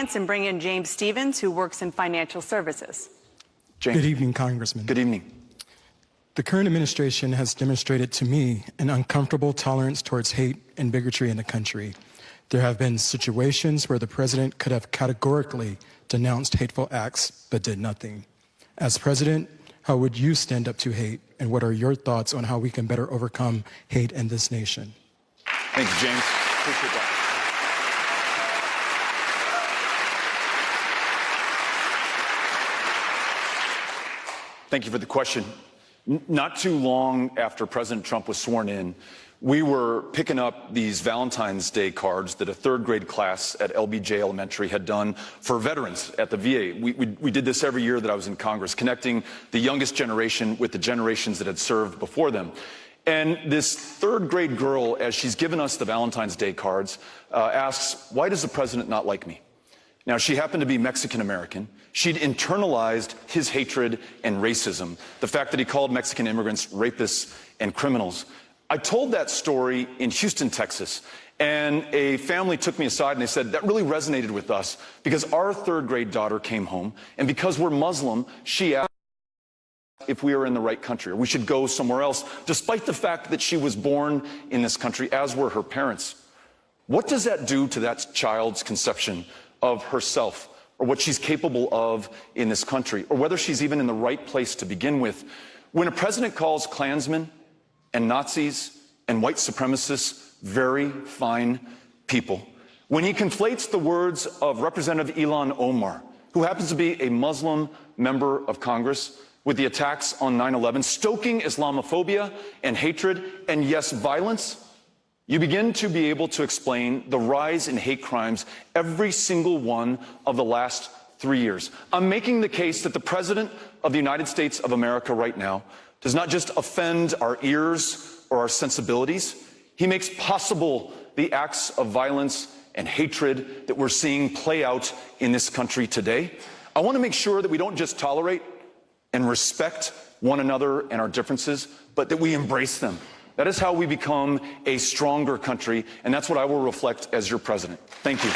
audience and bring in James Stevens, who works in financial services. James. Good evening, Congressman. Good evening. The current administration has demonstrated to me an uncomfortable tolerance towards hate and bigotry in the country. There have been situations where the president could have categorically denounced hateful acts but did nothing. As president, how would you stand up to hate, and what are your thoughts on how we can better overcome hate in this nation? Thank you, James. Appreciate that. Thank you for the question. Not too long after President Trump was sworn in, we were picking up these Valentine's Day cards that a third grade class at LBJ Elementary had done for veterans at the VA. We did this every year that I was in Congress, connecting the youngest generation with the generations that had served before them. And this third grade girl, as she's given us the Valentine's Day cards, asks, "Why does the president not like me?" Now, she happened to be Mexican-American. She'd internalized his hatred and racism, the fact that he called Mexican immigrants rapists and criminals. I told that story in Houston, Texas, and a family took me aside and they said, that really resonated with us because our third grade daughter came home, and because we're Muslim, she asked if we are in the right country or we should go somewhere else, despite the fact that she was born in this country, as were her parents. What does that do to that child's conception of herself, or what she's capable of in this country, or whether she's even in the right place to begin with? When a president calls Klansmen and Nazis and white supremacists very fine people, when he conflates the words of Representative Ilhan Omar, who happens to be a Muslim member of Congress, with the attacks on 9/11, stoking Islamophobia and hatred and, yes, violence, you begin to be able to explain the rise in hate crimes every single one of the last 3 years. I'm making the case that the President of the United States of America right now does not just offend our ears or our sensibilities, he makes possible the acts of violence and hatred that we're seeing play out in this country today. I want to make sure that we don't just tolerate and respect one another and our differences, but that we embrace them. That is how we become a stronger country, and that's what I will reflect as your president. Thank you.